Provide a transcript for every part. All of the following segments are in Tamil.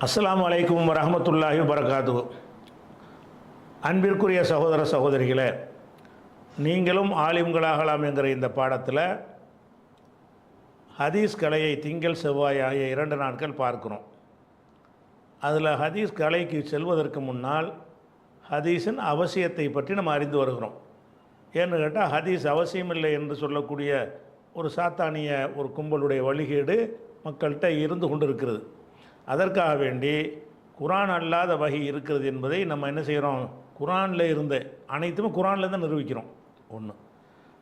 அஸ்ஸலாமு அலைக்கும் வரஹ்மத்துல்லாஹி வபரகாத்துஹு. அன்பிற்குரிய சகோதர சகோதரிகளே, நீங்களும் ஆலிம்களாகலாம் என்கிற இந்த பாடத்தில் ஹதீஸ் கலையை திங்கள் செவ்வாய் ஆகிய 2 நாட்கள் பார்க்குறோம். அதில் ஹதீஸ் கலைக்கு செல்வதற்கு முன்னால் ஹதீஸின் அவசியத்தை பற்றி நம்ம அறிந்து வருகிறோம். ஏன்னு கேட்டால், ஹதீஸ் அவசியமில்லை என்று சொல்லக்கூடிய ஒரு சாத்தானிய ஒரு கும்பலுடைய வழிகேடு மக்கள்கிட்ட இருந்து கொண்டு இருக்கிறது. அதற்காக வேண்டி குரான் அல்லாத வகை இருக்கிறது என்பதை நம்ம என்ன செய்கிறோம், குரானில் இருந்த அனைத்துமே குரானில் தான் நிரூபிக்கிறோம். ஒன்று,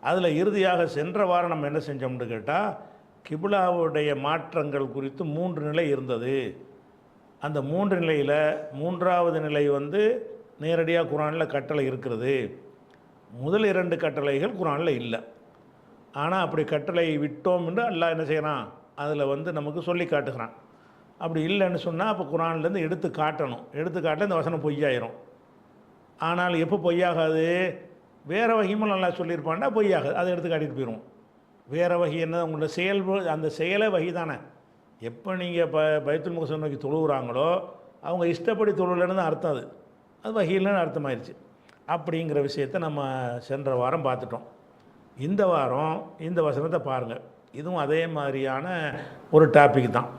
அதில் இறுதியாக சென்ற வாரம் நம்ம என்ன செஞ்சோம்னு கேட்டால், கிப்லாவுடைய மாற்றங்கள் குறித்து 3 நிலை இருந்தது. அந்த 3 நிலையில் 3வது நிலை நேரடியாக குரானில் கட்டளை இருக்கிறது. முதல் 2 கட்டளைகள் குரானில் இல்லை. ஆனால் அப்படி கட்டளை விட்டோம் என்று அல்லாஹ் என்ன செய்யறான், அதில் நமக்கு சொல்லி காட்டுகிறான். அப்படி இல்லைன்னு சொன்னால் அப்போ குரான்லேருந்து எடுத்து காட்டணும். எடுத்து காட்ட இந்த வசனம் பொய்யாயிரும். ஆனால் எப்போ பொய்யாகாது, வேறு வகையும் நல்லா சொல்லியிருப்பான்டா பொய்யாகாது, அதை எடுத்து காட்டிட்டு போயிடுவோம். வேறு வகை என்ன, உங்களோட அந்த செயலே வகை தானே. எப்போ நீங்கள் பைத்துல் முகஸை நோக்கி தொழுகிறாங்களோ அவங்க இஷ்டப்படி தொழுலன்னு தான் அர்த்தம். அது வகையில்னு அர்த்தமாயிருச்சு. அப்படிங்கிற விஷயத்தை நம்ம சென்ற வாரம் பார்த்துட்டோம். இந்த வாரம் இந்த வசனத்தை பாருங்கள். இதுவும் அதே மாதிரியான ஒரு டாபிக் தான்.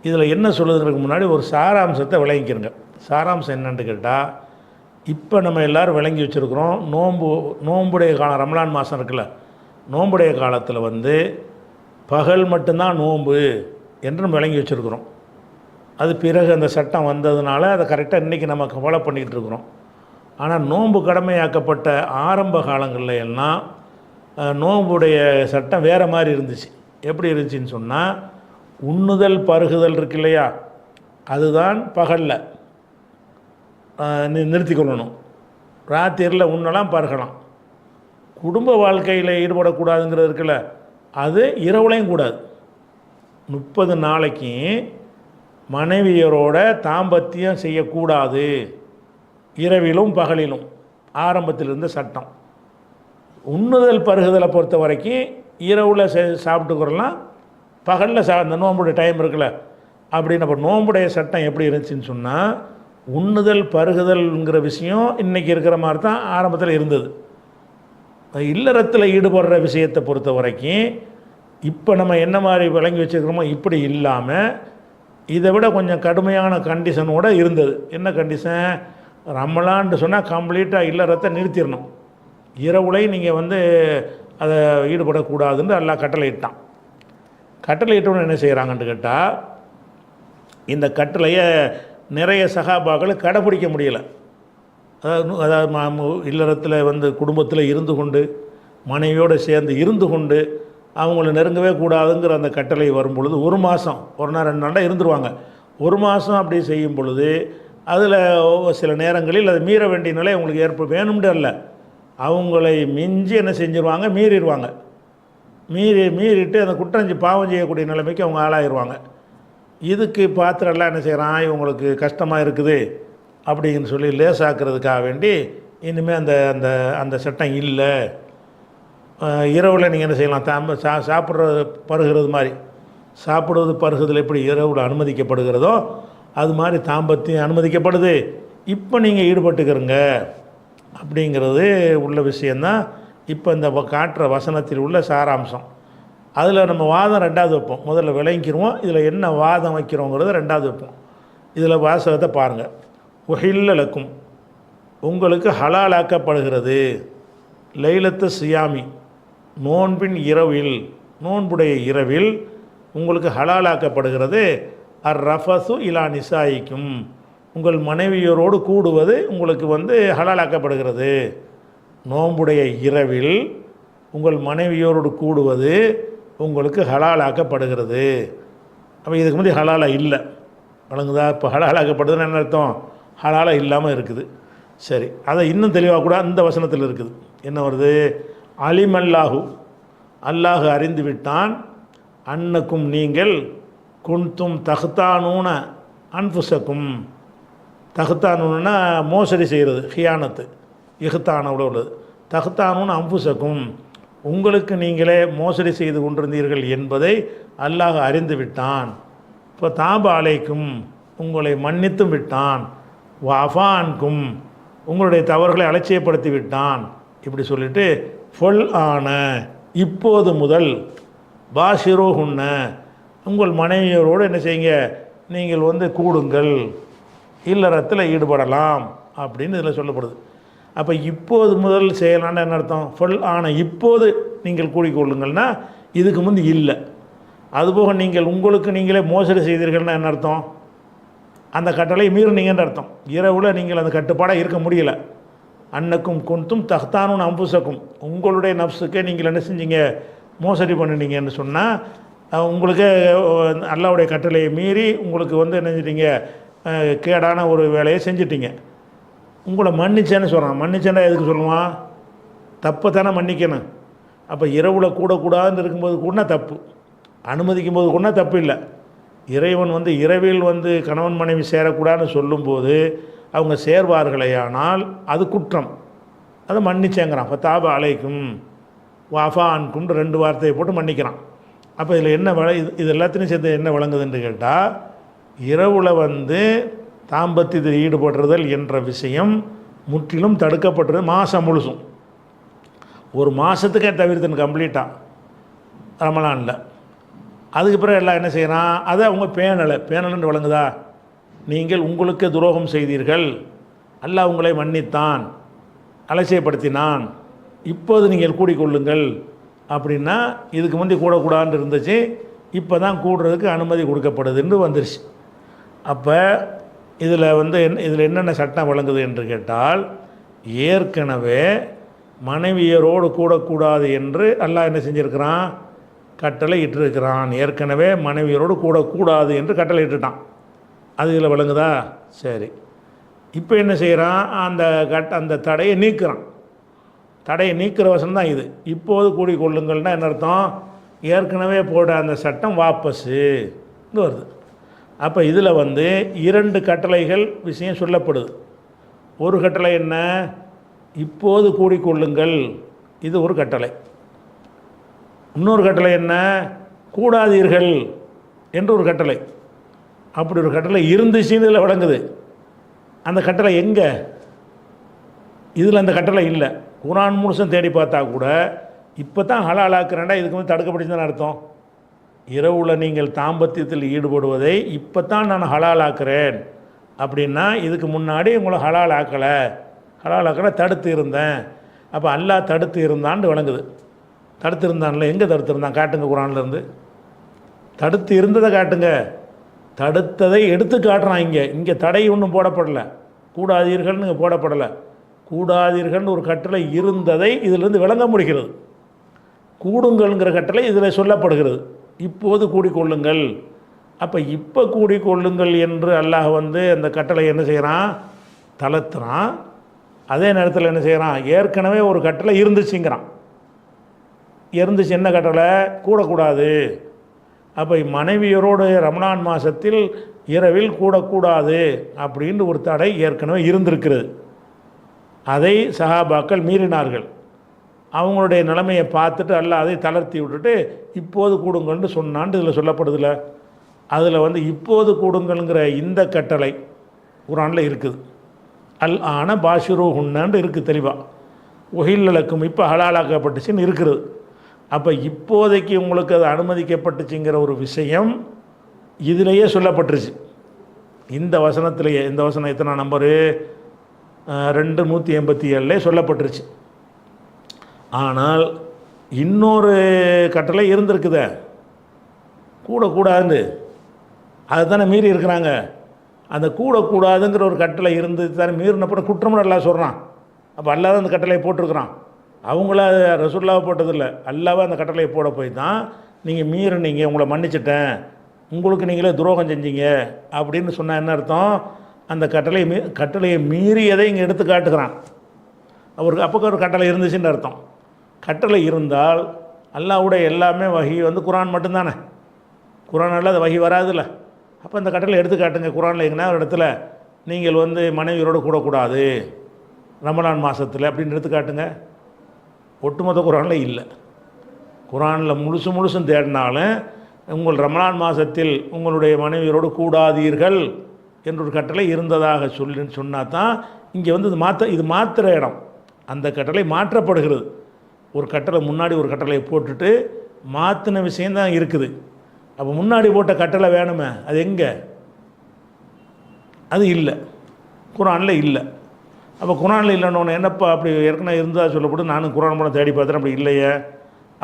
இதில் என்ன சொல்லுறதுக்கு முன்னாடி ஒரு சாராம்சத்தை விளங்கிக்கிறங்க. சாராம்சம் என்னன்னு கேட்டால், இப்போ நம்ம எல்லோரும் விளங்கி வச்சுருக்குறோம், நோம்புடைய காலம், ரமலான் மாதம் இருக்குல்ல, நோம்புடைய காலத்தில் பகல் மட்டும்தான் நோன்பு என்று நம்ம விளங்கி வச்சுருக்குறோம். அது பிறகு அந்த சட்டம் வந்ததுனால அதை கரெக்டாக இன்றைக்கி நம்ம ஃபாலோ பண்ணிக்கிட்டு இருக்கிறோம். ஆனால் நோன்பு கடமையாக்கப்பட்ட ஆரம்ப காலங்களில் எல்லாம் நோம்புடைய சட்டம் வேறு மாதிரி இருந்துச்சு. எப்படி இருந்துச்சின்னு சொன்னால், உண்ணுதல் பருகுதல் இருக்கு இல்லையா, அதுதான் பகலில் நிறுத்தி கொள்ளணும். ராத்திரியில் உண்ணலாம் பருகலாம். குடும்ப வாழ்க்கையில் ஈடுபடக்கூடாதுங்கிறது இருக்குல்ல, அது இரவுலையும் கூடாது. 30 நாளைக்கு மனைவியரோட தாம்பத்தியம் செய்யக்கூடாது, இரவிலும் பகலிலும். ஆரம்பத்தில் இருந்த சட்டம். உண்ணுதல் பருகுதலை பொறுத்த வரைக்கும் இரவில் சாப்பிட்டுக்கிறலாம், பகலில் அந்த நோம்புடைய டைம் இருக்குல்ல அப்படின்னு. அப்போ நோம்புடைய சட்டம் எப்படி இருந்துச்சுன்னு சொன்னால், உண்ணுதல் பருகுதல்ங்கிற விஷயம் இன்றைக்கி இருக்கிற மாதிரி தான் ஆரம்பத்தில் இருந்தது. இல்லறத்தில் ஈடுபடுற விஷயத்தை பொறுத்த வரைக்கும் இப்போ நம்ம என்ன மாதிரி விளங்கி வச்சுருக்கிறோமோ இப்படி இல்லாமல் இதை விட கொஞ்சம் கடுமையான கண்டிஷனோடு இருந்தது. என்ன கண்டிஷன், ரமலான்னு சொன்னால் கம்ப்ளீட்டாக இல்லறத்தை நிறுத்திடணும், இரவுலையும் நீங்கள் அதை ஈடுபடக்கூடாதுன்னு எல்லாம் கட்டளை இட்டான். கட்டளை இட்டவங்க என்ன செய்கிறாங்கன்னு கேட்டால், இந்த கட்டளையை நிறைய சகாபாக்களை கடைப்பிடிக்க முடியலை. அதாவது இல்லறத்தில் குடும்பத்தில் இருந்து கொண்டு மனைவியோடு சேர்ந்து இருந்து கொண்டு அவங்கள நெருங்கவே கூடாதுங்கிற அந்த கட்டளை வரும் பொழுது 1 மாதம் 1 நாள் 2 நாளாக இருந்துருவாங்க. 1 மாதம் அப்படி செய்யும் பொழுது அதில் சில நேரங்களில் அதை மீற வேண்டிய நிலை அவங்களுக்கு வேணும்னு அல்ல, அவங்களை மிஞ்சி என்ன செஞ்சுருவாங்க, மீறிடுவாங்க. மீறிட்டு அந்த குற்றஞ்சி பாவம் செய்யக்கூடிய நிலைமைக்கு அவங்க ஆளாயிருவாங்க. இதுக்கு பாத்திரம்லாம் என்ன செய்கிறான், இவங்களுக்கு கஷ்டமாக இருக்குது அப்படின்னு சொல்லி லேசாக்குறதுக்காக வேண்டி இனிமேல் அந்த அந்த அந்த சட்டம் இல்லை. இரவில் நீங்கள் என்ன செய்யலாம், சாப்பிட்றது பருகிறது மாதிரி, சாப்பிடுவது பருகுதல் எப்படி இரவில் அனுமதிக்கப்படுகிறதோ அது மாதிரி தாம்பத்தியம் அனுமதிக்கப்படுது. இப்போ நீங்கள் ஈடுபட்டுக்கிறங்க அப்படிங்கிறது உள்ள விஷயந்தான். இப்போ இந்த காட்டுற வசனத்தில் உள்ள சாராம்சம். அதில் நம்ம வாதம் 2வது வைப்போம். முதல்ல விளங்கிடுவோம், இதில் என்ன வாதம் வைக்கிறோங்கிறத 2வது வைப்போம். இதில் வாசகத்தை பாருங்கள். உஹில்லலக்கும், உங்களுக்கு ஹலாலாக்கப்படுகிறது, லைலத்து சியாமி, நோன்பின் இரவில், நோன்புடைய இரவில் உங்களுக்கு ஹலாலாக்கப்படுகிறது, ரஃபசு இலா நிசாயிக்கும், உங்கள் மனைவியரோடு கூடுவது உங்களுக்கு ஹலாலாக்கப்படுகிறது. நோன்புடைய இரவில் உங்கள் மனைவியோரோடு கூடுவது உங்களுக்கு ஹலாலாக்கப்படுகிறது. அப்போ இதுக்கு முன்னாடி ஹலாலாக இல்லை, வழங்குதா? இப்போ ஹலாலாக்கப்படுதுன்னு என்ன அர்த்தம், ஹலாலாக இல்லாமல் இருக்குது. சரி, அதை இன்னும் தெளிவாக கூட அந்த வசனத்தில் இருக்குது. என்ன வருது, அலிமல்லாஹு, அல்லாஹு அறிந்து விட்டான், அன்னக்கும் நீங்கள் குன்தும் தஹ்தானூன அன்ஃபுசக்கும், தஹ்தானூன்னா மோசடி செய்கிறது, ஹியானத்து, இஹ்தானோட உள்ளது. தஹ்தானூன் அம்புசக்கும், உங்களுக்கு நீங்களே மோசடி செய்து கொண்டிருந்தீர்கள் என்பதை அல்லாஹ் அறிந்து விட்டான். இப்போ தாப அலைக்கும், உங்களை மன்னித்தும் விட்டான், வாஃபான்கும் உங்களுடைய தவறுகளை அலட்சியப்படுத்தி விட்டான். இப்படி சொல்லிட்டு ஃபொல் ஆன இப்போது முதல் பாஷிரோஹுன்ன உங்கள் மனைவியரோடு என்ன செய்யுங்க, நீங்கள் வந்து கூடுங்கள், இல்லறத்தில் ஈடுபடலாம் அப்படின்னு இதில் சொல்லப்படுது. அப்போ இப்போது முதல் செய்யலான்னு என்ன அர்த்தம்? ஃபுல் ஆன இப்போது நீங்கள் கூடிக்கொள்ளுங்கள்னா இதுக்கு முந்தி இல்லை. அதுபோக நீங்கள் உங்களுக்கு நீங்களே மோசடி செய்தீர்கள்னா என்ன அர்த்தம்? அந்த கட்டளை மீறினீங்கன்ற அர்த்தம். இரவில் நீங்கள் அந்த கட்டுப்பாடாக இருக்க முடியலை. அன்னக்கும் குன்தும் தஹ்தானுன் அம்புசக்கும் உங்களுடைய நப்சுக்கே நீங்கள் என்ன செஞ்சீங்க, மோசடி பண்ணினீங்கன்னு சொன்னால் உங்களுக்கு அல்லாஹ்வுடைய கட்டளையை மீறி உங்களுக்கு வந்து என்ன செஞ்சிட்டீங்க, கேடான ஒரு வேலையை செஞ்சிட்டீங்க. உங்களை மன்னிச்சேன்னு சொல்கிறான். மன்னிச்சேன்னா எதுக்கு சொல்லுவான்? தப்பை தானே மன்னிக்கணும். அப்போ இரவில் கூடக்கூடாதுன்னு இருக்கும்போது கூட தப்பு, அனுமதிக்கும் போது கூட தப்பு இல்லை. இறைவன் வந்து இரவில் வந்து கணவன் மனைவி சேரக்கூடாதுன்னு சொல்லும்போது அவங்க சேர்வார்களேயானால் அது குற்றம். அதை மன்னிச்சேங்கிறான். ஃபத்தாப அலைக்கும் வாஃபான்கும் 2 வார்த்தையை போட்டு மன்னிக்கிறான். அப்போ இதில் என்ன இது எல்லாத்தையும் சேர்த்து என்ன விளங்குதுன்னு கேட்டால், இரவில் வந்து தாம்பத்தியத்தில் ஈடுபடுறதல் என்ற விஷயம் முற்றிலும் தடுக்கப்பட்டது. மாதம் முழுசும் ஒரு மாதத்துக்கே தவிர்த்துன்னு கம்ப்ளீட்டாக ரமலானில். அதுக்கு பிறகு எல்லாம் என்ன செய்கிறான், அதை அவங்க பேணலைன்னு விளங்குதா? நீங்கள் உங்களுக்கு துரோகம் செய்தீர்கள், அல்லாஹ் உங்களை மன்னித்தான், அலட்சியப்படுத்தினான், இப்போது நீங்கள் கூடிக்கொள்ளுங்கள் அப்படின்னா இதுக்கு முந்தி கூடக்கூடாதுன்னு இருந்துச்சு, இப்போ தான் கூடுறதுக்கு அனுமதி கொடுக்கப்படுதுன்னு வந்துருச்சு. அப்போ இதில் வந்து இதில் என்னென்ன சட்டம் வழங்குது என்று கேட்டால், ஏற்கனவே மனைவியரோடு கூடக்கூடாது என்று அல்லாஹ் என்ன செஞ்சுருக்கிறான், கட்டளை இட்டிருக்கிறான். ஏற்கனவே மனைவியரோடு கூடக்கூடாது என்று கட்டளை இட்டுட்டான். அது இதில் விளங்குதா? சரி, இப்போ என்ன செய்கிறான், அந்த தடையை நீக்கிறான். தடையை நீக்கிற வசனம் தான் இது. இப்போது கூடிக்கொள்ளுங்கள்னா என்ன அர்த்தம்? ஏற்கனவே போட அந்த சட்டம் வாபஸு வருது. அப்போ இதில் வந்து 2 கட்டளைகள் விஷயம் சொல்லப்படுது. ஒரு கட்டளை என்ன, இப்போது கூடிக்கொள்ளுங்கள், இது ஒரு கட்டளை. இன்னொரு கட்டளை என்ன, கூடாதீர்கள் என்று ஒரு கட்டளை. அப்படி ஒரு கட்டளை இருந்துச்சுன்னு இதில் விளங்குது. அந்த கட்டளை எங்கே? இதில் அந்த கட்டளை இல்லை. குர்ஆன் முழுசும் தேடி பார்த்தா கூட இப்போ தான் ஹலாலாக்குறேன்டா, இதுக்கு வந்து தடுக்கப்பட்டுச்சுன்னு அர்த்தம். இரவில் நீங்கள் தாம்பத்தியத்தில் ஈடுபடுவதை இப்போ தான் நான் ஹலாலாக்குறேன் அப்படின்னா இதுக்கு முன்னாடி உங்களை ஹலாலாக்கலை தடுத்து இருந்தேன். அப்போ அல்லாஹ் தடுத்து இருந்தான்னு விளங்குது. தடுத்து இருந்தான்ல, எங்கே தடுத்து இருந்தான் காட்டுங்க, குர்ஆன்லேருந்து தடுத்து இருந்ததை காட்டுங்க. தடுத்ததை எடுத்து காட்டுறான். இங்கே தடை ஒன்றும் போடப்படலை, கூடாதீர்கள்னு இங்கே போடப்படலை. கூடாதீர்கள்னு ஒரு கட்டளை இருந்ததை இதிலிருந்து விளங்க முடிகிறது. கூடுங்கள்ங்கிற கட்டளை இதில் சொல்லப்படுகிறது. இப்போது கூடிக்கொள்ளுங்கள். அப்போ இப்போ கூடிக்கொள்ளுங்கள் என்று அல்லாஹ் வந்து அந்த கட்டளை என்ன செய்கிறான், தளர்த்துறான். அதே நேரத்தில் என்ன செய்கிறான், ஏற்கனவே ஒரு கட்டளை இருந்துச்சுங்கிறான். என்ன கட்டளை? கூடக்கூடாது. அப்போ மனைவியரோடு ரமலான் மாதத்தில் இரவில் கூடக்கூடாது அப்படின்னு ஒரு தடை ஏற்கனவே இருந்திருக்கிறது. அதை சஹாபாக்கள் மீறினார்கள். அவங்களுடைய நிலைமையை பார்த்துட்டு அல்லாஹ் அதை தளர்த்தி விட்டுட்டு இப்போது கூடுங்கள்னு சொன்னான்னு இதில் சொல்லப்படுதில்ல. அதில் வந்து இப்போது கூடுங்கள்ங்கிற இந்த கட்டளை குர்ஆனில் இருக்குது. அல் ஆன பாஷிருஹுன்னன்னு இருக்குது தெளிவாக. உஹில்லலக்கும் இப்போ ஹலாலாக்கப்பட்டுச்சுன்னு இருக்கிறது. அப்போ இப்போதைக்கு உங்களுக்கு அது அனுமதிக்கப்பட்டுச்சுங்கிற ஒரு விஷயம் இதிலேயே சொல்லப்பட்டுருச்சு. இந்த வசனத்திலேயே, இந்த வசனம் எத்தனை நம்பரு, 287 சொல்லப்பட்டுருச்சு. ஆனால் இன்னொரு கட்டளை இருந்திருக்குதே, கூடக்கூடாதுன்னு, அதை தானே மீறி இருக்கிறாங்க. அந்த கூடக்கூடாதுங்கிற ஒரு கட்டளை இருந்து தானே மீறினப்பறம் குற்றமும் அல்லாஹ் சொல்கிறான். அப்போ அல்லாஹ் தான் அந்த கட்டளையை போட்டிருக்கிறான். அவங்கள ரசூலுல்லாஹ் போட்டதில்லை, அல்லாஹ் அந்த கட்டளையை போட போய் தான் நீங்கள் மீறினீங்க, உங்களை மன்னிச்சிட்டேன், உங்களுக்கு நீங்களே துரோகம் செஞ்சீங்க அப்படின்னு சொன்னால் என்ன அர்த்தம், அந்த கட்டளையை மீறியதை இங்கே எடுத்து காட்டுகிறான். அவருக்கு அப்போ ஒரு கட்டளை இருந்துச்சுன்னு அர்த்தம். கட்டளை இருந்தால் அல்லாஹ்வுடைய எல்லாமே வஹி வந்து குர்ஆன் மட்டும்தானே, குர்ஆன் அல்லாத வஹி வராதுல்ல. அப்போ அந்த கட்டளை எடுத்து காட்டுங்க. குர்ஆனில் எங்கன்னா ஒரு இடத்துல நீங்கள் வந்து மனைவியரோடு கூடக்கூடாது ரமலான் மாதத்தில் அப்படின்னு எடுத்து காட்டுங்க. ஒட்டுமொத்த குர்ஆனில் இல்லை. குர்ஆனில் முழுசும் தேடினாலும் உங்கள் ரமலான் மாதத்தில் உங்களுடைய மனைவியரோடு கூடாதீர்கள் என்ற ஒரு கட்டளை இருந்ததாக சொன்னால் தான் இங்கே வந்து இது மாத்திர இடம். அந்த கட்டளை மாற்றப்படுகிறது. ஒரு கட்டளை முன்னாடி ஒரு கட்டளையை போட்டுட்டு மாற்றின விஷயந்தான் இருக்குது. அப்போ முன்னாடி போட்ட கட்டளை வேணுமே, அது எங்கே? அது இல்லை, குர்ஆனில் இல்லை. அப்போ குர்ஆனில் இல்லைன்னு என்னப்பா அப்படி ஏற்கனவே இருந்தால் சொல்லப்படும். நானும் குர்ஆன் மூலம் தேடி பார்த்தேன், அப்படி இல்லையே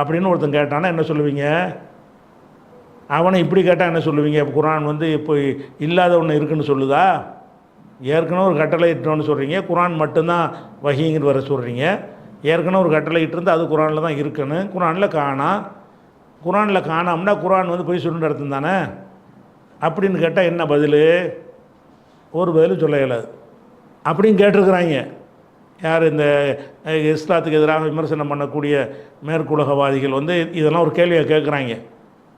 அப்படின்னு ஒருத்தன் கேட்டானா என்ன சொல்லுவீங்க? அவனை இப்படி கேட்டால் என்ன சொல்லுவீங்க? இப்போ குர்ஆன் வந்து இப்போ இல்லாத ஒன்று இருக்குன்னு சொல்லுதா? ஏற்கனவே ஒரு கட்டளை இட்டோன்னு சொல்கிறீங்க, குர்ஆன் மட்டும்தான் வஹீங்கிற வர சொல்கிறீங்க. ஏற்கனவே ஒரு கட்டளை இட்டிருந்து அது குர்ஆனில் தான் இருக்குன்னு, குர்ஆனில் காணாம்னா குர்ஆன் வந்து போய் சொல்லுன்ற அர்த்தம் தானே அப்படின்னு கேட்டால் என்ன பதில்? ஒரு பதில் சொல்ல இயலாது. அப்படின்னு கேட்டிருக்கிறாங்க யார்? இந்த இஸ்லாத்துக்கு எதிராக விமர்சனம் பண்ணக்கூடிய மேற்குலகவாதிகள் வந்து இதெல்லாம் ஒரு கேள்வியை கேட்குறாங்க.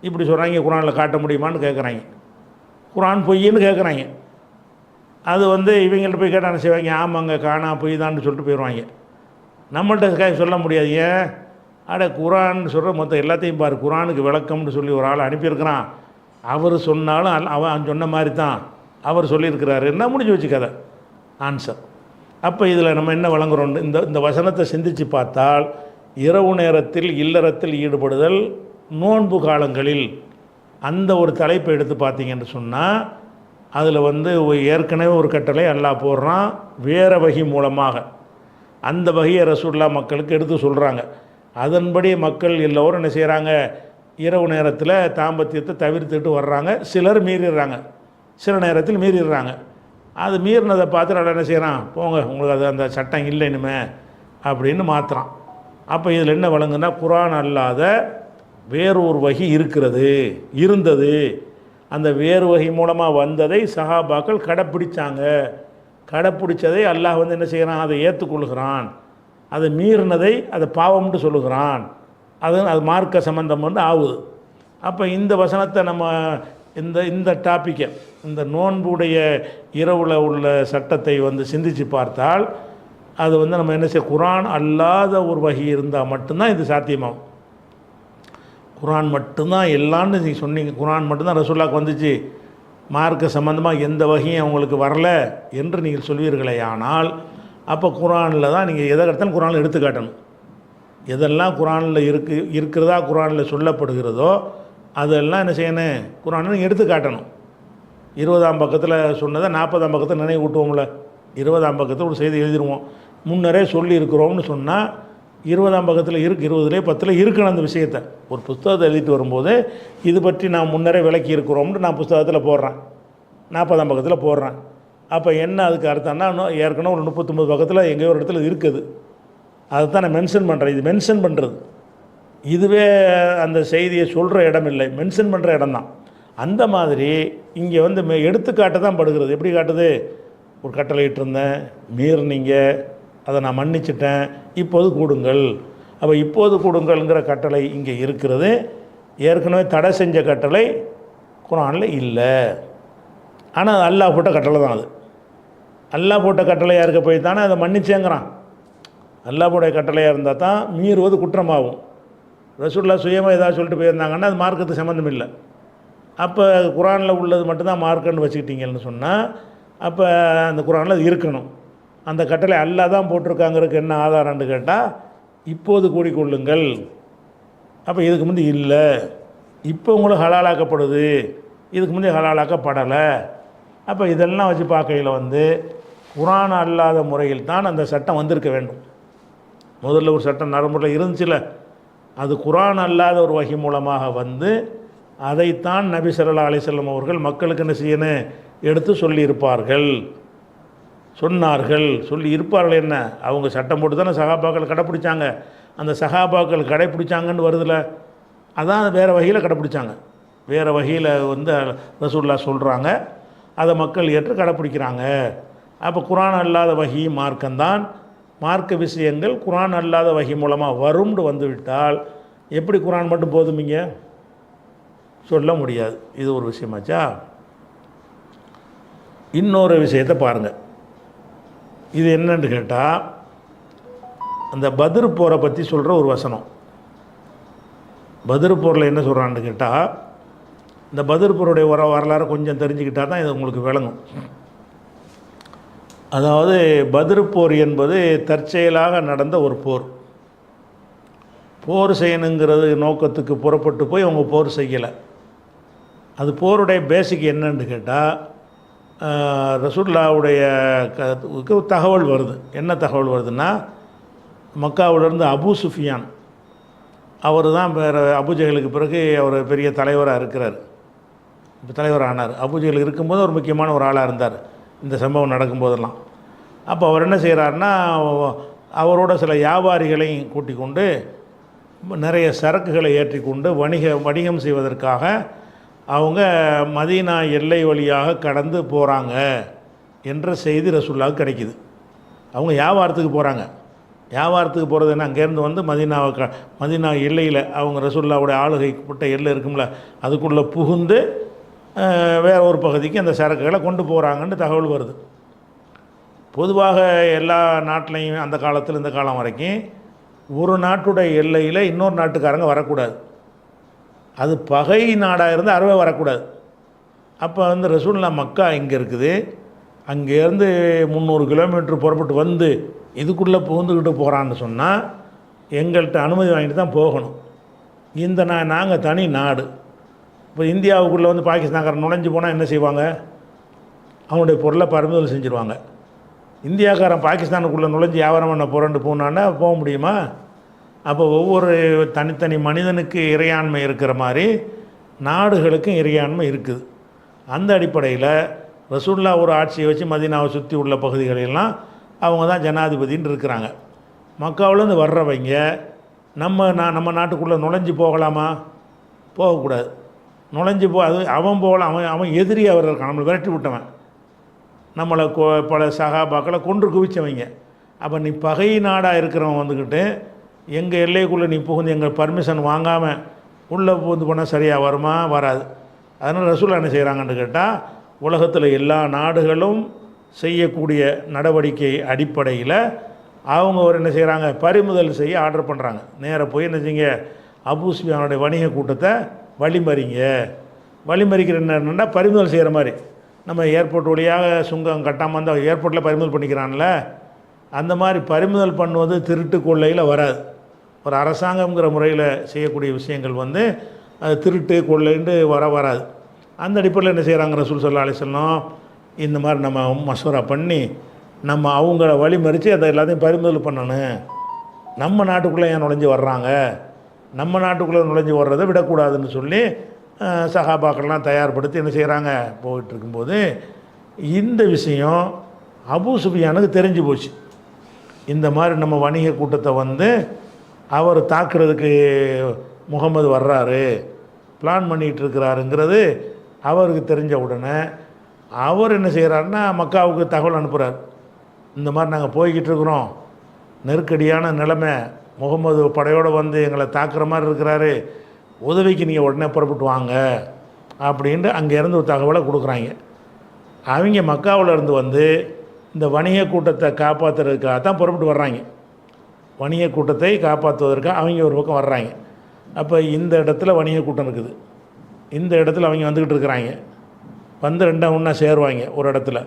இப்படி சொல்கிறாங்க, குர்ஆனில் காட்ட முடியுமான்னு கேட்குறாங்க. குர்ஆன் பொய்ன்னு கேட்குறாங்க. அது வந்து இவங்கள்ட்ட போய் கேட்டால் என்ன செய்வாங்க? ஆமாங்க காணா பொய் தான்னு சொல்லிட்டு போயிடுவாங்க. நம்மள்கிட்ட சொல்ல முடியாது. ஏன்? குர்ஆன் சொல்கிற மொத்தம் எல்லாத்தையும் பாரு, குர்ஆனுக்கு விளக்கம்னு சொல்லி ஒரு ஆள் அனுப்பியிருக்கிறான். அவர் சொன்னாலும் அவன் சொன்ன மாதிரி தான் அவர் சொல்லியிருக்கிறாரு. என்ன முடிஞ்சு வச்சு கதை ஆன்சர். அப்போ இதில் நம்ம என்ன வழங்குறோம்? இந்த வசனத்தை சிந்தித்து பார்த்தால், இரவு நேரத்தில் இல்லறத்தில் ஈடுபடுதல் நோன்பு காலங்களில் அந்த ஒரு தலைப்பை எடுத்து பார்த்தீங்கன்னு சொன்னால், அதில் வந்து ஏற்கனவே ஒரு கட்டளை அல்லாஹ் போடுறான் வேறு வகி மூலமாக. அந்த வகையை ரசூலுல்லாஹ் மக்களுக்கு எடுத்து சொல்கிறாங்க. அதன்படி மக்கள் எல்லோரும் என்ன செய்கிறாங்க? இரவு நேரத்தில் தாம்பத்தியத்தை தவிர்த்துட்டு வர்றாங்க. சிலர் மீறிடுறாங்க, சில நேரத்தில் மீறிடுறாங்க. அது மீறினதை பார்த்து நல்லா என்ன செய்கிறான்? போங்க, உங்களுக்கு அது அந்த சட்டம் இல்லை இனிமே அப்படின்னு மாற்றுறான். அப்போ இதில் என்ன வழங்குன்னா, குர்ஆன் அல்லாத வேறு ஒரு வகி இருந்தது. அந்த வேறு வகை மூலமாக வந்ததை சஹாபாக்கள் கடைப்பிடிச்சதை அல்லாஹ் வந்து என்ன செய்கிறான்? அதை ஏற்றுக்கொள்கிறான். அதை மீறினதை அதை பாவம்னு சொல்லுகிறான். அது மார்க்க சம்பந்தம் வந்து ஆகுது. அப்போ இந்த வசனத்தை நம்ம இந்த டாப்பிக்கை, இந்த நோன்புடைய இரவில் உள்ள சட்டத்தை வந்து சிந்தித்து பார்த்தால், அது வந்து நம்ம என்ன செய்ய, குர்ஆன் அல்லாத ஒரு வகை இருந்தால் மட்டும்தான் இது சாத்தியமாகும். குர்ஆன் மட்டும்தான் எல்லான்னு நீங்கள் சொன்னீங்க. குர்ஆன் மட்டும்தான் ரசூலுல்லாஹ்க்கு வந்துச்சு, மார்க்க சம்பந்தமாக எந்த வகையும் அவங்களுக்கு வரல என்று நீங்கள் சொல்வீர்களே. ஆனால் அப்போ குர்ஆனில் தான் நீங்கள் எதை எடுத்தாலும் குர்ஆனில் எடுத்து காட்டணும். எதெல்லாம் குர்ஆனில் இருக்கிறதா குர்ஆனில் சொல்லப்படுகிறதோ அதெல்லாம் என்ன செய்யணும்? குர்ஆனில் நீங்கள் எடுத்து காட்டணும். 20ஆம் பக்கத்தில் சொன்னதை 40ஆம் பக்கத்தில் நினைவு ஊட்டுவோம்ல. 20ஆம் பக்கத்தில் ஒரு செய்தி எழுதிடுவோம், முன்னரே சொல்லி இருக்கிறோம்னு சொன்னால் 20ஆம் பக்கத்தில் 20 10 இருக்கணும் அந்த விஷயத்தை. ஒரு புத்தகத்தை எழுதிட்டு வரும்போது இது பற்றி நான் முன்னரே விளக்கி இருக்கிறோம்னு நான் புத்தகத்தில் போடுறேன், 40ஆம் பக்கத்தில் போடுறேன். அப்போ என்ன அதுக்கு அர்த்தம்னா, ஏற்கனவே ஒரு 39 பக்கத்தில் எங்கேயோ ஒரு இடத்துல இருக்குது, அதை தான் நான் மென்ஷன் பண்ணுறேன். இது மென்ஷன் பண்ணுறது, இதுவே அந்த செய்தியை சொல்கிற இடம் இல்லை, மென்ஷன் பண்ணுற இடம் தான். அந்த மாதிரி இங்கே வந்து எடுத்துக்காட்டு தான் படுகிறது. எப்படி காட்டுது? ஒரு கட்டளை இட்டிருந்தேன், மீறினீங்க, அதை நான் மன்னிச்சிட்டேன், இப்போது கூடுங்கள். அப்போ இப்போது கூடுங்கள்ங்கிற கட்டளை இங்கே இருக்கிறது. ஏற்கனவே தடை செஞ்ச கட்டளை குர்ஆனில் இல்லை. ஆனால் அது அல்லாஹ் போட்ட கட்டளை தான். அது அல்லாஹ் போட்ட கட்டளையாக இருக்க போய் தானே அதை மன்னிச்சேங்கிறான். அல்லாஹ் போட்ட கட்டளையாக இருந்தால் தான் மீறுவது குற்றமாகும். ரசூலுல்லாஹ் சுயமாக ஏதாவது சொல்லிட்டு போயிருந்தாங்கன்னா அது மார்க்கத்துக்கு சம்மந்தம் இல்லை. அப்போ குர்ஆனில் உள்ளது மட்டும்தான் மார்க்கன்னு வச்சுக்கிட்டீங்கன்னு சொன்னால், அப்போ அந்த குர்ஆனில் அது இருக்கணும். அந்த கட்டளை அல்லாஹ் தான் போட்டிருக்காங்கிறதுக்கு என்ன ஆதாரம்னு கேட்டால், இப்போது கூடிக்கொள்ளுங்கள். அப்போ இதுக்கு முந்தி இல்லை, இப்போ உங்களுக்கு ஹலாலாக்கப்படுது, இதுக்கு முந்தைய ஹலாலாக்கப்படலை. அப்போ இதெல்லாம் வச்சு பார்க்கையில் வந்து குர்ஆன் அல்லாத முறையில் தான் அந்த சட்டம் வந்திருக்க வேண்டும். முதல்ல ஒரு சட்டம் நடைமுறையில் இருந்துச்சுல, அது குர்ஆன் அல்லாத ஒரு வகை மூலமாக வந்து அதைத்தான் நபி ஸல்லல்லாஹு அலைஹி வஸல்லம் அவர்கள் மக்களுக்கு என்ன செய்யணும் எடுத்து சொல்லியிருப்பார்கள், சொல்லி இருப்பார்கள். என்ன அவங்க சட்டம் போட்டு தானே சஹாபாக்கள் கடைப்பிடிச்சாங்க. அந்த சஹாபாக்கள் கடைப்பிடிச்சாங்கன்னு வருதில்ல, அதான் வேறு வகையில் கடைப்பிடிச்சாங்க. வேறு வகையில் வந்து ரசூலுல்லாஹ் சொல்கிறாங்க, அதை மக்கள் ஏற்று கடைப்பிடிக்கிறாங்க. அப்போ குர்ஆன் அல்லாத வகி மார்க்கம்தான். மார்க்க விஷயங்கள் குர்ஆன் அல்லாத வகி மூலமாக வரும்னு வந்துவிட்டால் எப்படி குர்ஆன் மட்டும் போதுமிங்க சொல்ல முடியாது. இது ஒரு விஷயமாச்சா. இன்னொரு விஷயத்தை பாருங்கள். இது என்னன்னு கேட்டால், அந்த பத்ர் போரை பற்றி சொல்கிற ஒரு வசனம். பத்ர் போரில் என்ன சொல்கிறான்னு கேட்டால், இந்த பத்ர் போருடைய வரலாறு கொஞ்சம் தெரிஞ்சுக்கிட்டால் தான் இது உங்களுக்கு விளங்கும். அதாவது பத்ர் போர் என்பது தற்செயலாக நடந்த ஒரு போர். போர் செய்யணுங்கிறது நோக்கத்துக்கு புறப்பட்டு போய் அவங்க போர் செய்யலை. அது போருடைய பேசிக் என்னன்னு கேட்டால், ரசூலுல்லாஹ்வுடைய தகவல் வருது. என்ன தகவல் வருதுன்னா, மக்காவிலிருந்து அபூ சுஃபியான் அவர் தான் வேறு அபூஜஹலுக்கு பிறகு அவர் பெரிய தலைவராக இருக்கிறார். இப்போ தலைவர் ஆனார். அபூஜஹல் இருக்கும்போது ஒரு முக்கியமான ஒரு ஆளாக இருந்தார் இந்த சம்பவம் நடக்கும்போதெல்லாம். அப்போ அவர் என்ன செய்கிறாருன்னா, அவரோட சில வியாபாரிகளையும் கூட்டிக் கொண்டு நிறைய சரக்குகளை ஏற்றி கொண்டு வணிகம் செய்வதற்காக அவங்க மதீனா எல்லை வழியாக கடந்து போகிறாங்க என்ற செய்தி ரசூலுல்லாஹ்வுக்கு கிடைக்கிது. அவங்க வியாபாரத்துக்கு போகிறாங்க. வியாபாரத்துக்கு போகிறது என்ன, அங்கேருந்து வந்து மதீனா எல்லையில் அவங்க ரசூலுல்லாஹ்வுடைய ஆளுகைப்பட்ட எல்லை இருக்கும்ல, அதுக்குள்ளே புகுந்து வேறு ஒரு பகுதிக்கு அந்த சரக்குகளை கொண்டு போகிறாங்கன்னு தகவல் வருது. பொதுவாக எல்லா நாட்டிலையும் அந்த காலத்தில் இந்த காலம் வரைக்கும் ஒரு நாட்டுடைய எல்லையில் இன்னொரு நாட்டுக்காரங்க வரக்கூடாது. அது பகை நாடாக இருந்து அறவே வரக்கூடாது. அப்போ வந்து ரசூலுல்லாஹ் மக்கா இங்கே இருக்குது, அங்கேருந்து 300 கிலோமீட்டர் புறப்பட்டு வந்து இதுக்குள்ளே புகுந்துக்கிட்டு போகிறான்னு சொன்னால் எங்கள்கிட்ட அனுமதி வாங்கிட்டு தான் போகணும். இந்த நாங்கள் தனி நாடு. இப்போ இந்தியாவுக்குள்ளே வந்து பாகிஸ்தான்காரன் நுழைஞ்சு போனால் என்ன செய்வாங்க, அவனுடைய பொருளை பறிமுதல் செஞ்சுருவாங்க. இந்தியாக்காரன் பாகிஸ்தானுக்குள்ளே நுழைஞ்சு வியாபாரம் பண்ண போகிறேன்னு போனான்னா போக முடியுமா? அப்போ ஒவ்வொரு தனித்தனி மனிதனுக்கு இறையாண்மை இருக்கிற மாதிரி நாடுகளுக்கும் இறையாண்மை இருக்குது. அந்த அடிப்படையில் ரசூலுல்லாஹ் ஒரு ஆட்சியை வச்சு மதீனாவை சுற்றி உள்ள பகுதிகளெல்லாம் அவங்க தான் ஜனாதிபதின்னு இருக்கிறாங்க. மக்காவிலேருந்து வர்றவங்க நம்ம நாட்டுக்குள்ளே நுழைஞ்சு போகலாமா? போகக்கூடாது. நுழைஞ்சு அது அவன் போகலாம். அவன் எதிரி அவர் இருக்கான், நம்மளை விரட்டி விட்டவன், நம்மளை பல சகாபாக்களை கொன்று குவிச்சவங்க. அப்போ நீ பகை நாடாக இருக்கிறவன் வந்துக்கிட்டு எங்கள் எல்லைக்குள்ளே நீ புகுந்து எங்கள் பர்மிஷன் வாங்காமல் உள்ளே புகுந்து போனால் சரியாக வருமா? வராது. அதனால் ரசூலுல்லாஹ் என்ன செய்கிறாங்கன்னு கேட்டால், உலகத்தில் எல்லா நாடுகளும் செய்யக்கூடிய நடவடிக்கை அடிப்படையில் அவங்க ஒரு என்ன செய்கிறாங்க, பறிமுதல் செய்ய ஆர்டர் பண்ணுறாங்க. நேராக போய் என்ன செய்யுங்க, அபூ சுஃபியானுடைய வணிக கூட்டத்தை வழிமறிக்கிற என்னன்னா பறிமுதல் செய்கிற மாதிரி. நம்ம ஏர்போர்ட் வழியாக சுங்கம் கட்டாமல் வந்து ஏர்போர்ட்டில் பறிமுதல் பண்ணிக்கிறான்ல, அந்த மாதிரி பறிமுதல் பண்ணுவது திருட்டு கொள்ளையில் வராது. ஒரு அரசாங்கங்கிற முறையில் செய்யக்கூடிய விஷயங்கள் வந்து அது திருட்டு கொள்ளைன்னு வராது. அந்த அடிப்படையில் என்ன செய்கிறாங்க, ரசூல் ஸல்லல்லாஹு அலைஹி வஸல்லம் இந்த மாதிரி நம்ம மசூரா பண்ணி நம்ம அவங்கள வழிமறித்து அதை எல்லாத்தையும் பறிமுதல் பண்ணணும். நம்ம நாட்டுக்குள்ளே ஏன் நுழைஞ்சி வர்றாங்க, நம்ம நாட்டுக்குள்ளே நுழைஞ்சி வர்றதை விடக்கூடாதுன்னு சொல்லி சஹாபாக்கள்லாம் தயார்படுத்தி என்ன செய்கிறாங்க, போயிட்டு இருக்கும்போது இந்த விஷயம் அபூ சுஃபியானுக்கு தெரிஞ்சு போச்சு. இந்த மாதிரி நம்ம வணிக கூட்டத்தை வந்து அவர் தாக்குறதுக்கு முகமது வர்றாரு, பிளான் பண்ணிகிட்டு இருக்கிறாருங்கிறது அவருக்கு தெரிஞ்ச உடனே அவர் என்ன செய்கிறாருன்னா மக்காவுக்கு தகவல் அனுப்புகிறார். இந்த மாதிரி நாங்கள் போய்கிட்டு இருக்கிறோம், நெருக்கடியான நிலைமை, முகமது படையோடு வந்து எங்களை தாக்குற மாதிரி இருக்கிறாரு, உதவிக்கு நீங்கள் உடனே புறப்பட்டு வாங்க அப்படின்ட்டு அங்கேருந்து ஒரு தகவலை கொடுக்குறாங்க. அவங்க மக்காவில் இருந்து வந்து இந்த வணிக கூட்டத்தை காப்பாற்றுறதுக்காக தான் புறப்பட்டு வர்றாங்க. வணிக கூட்டத்தை காப்பாற்றுவதற்காக அவங்க ஒரு பக்கம் வர்றாங்க. அப்போ இந்த இடத்துல வணிக கூட்டம் இருக்குது, இந்த இடத்துல அவங்க வந்துக்கிட்டு இருக்கிறாங்க. வந்து ரெண்டாக ஒன்றா சேருவாங்க ஒரு இடத்துல.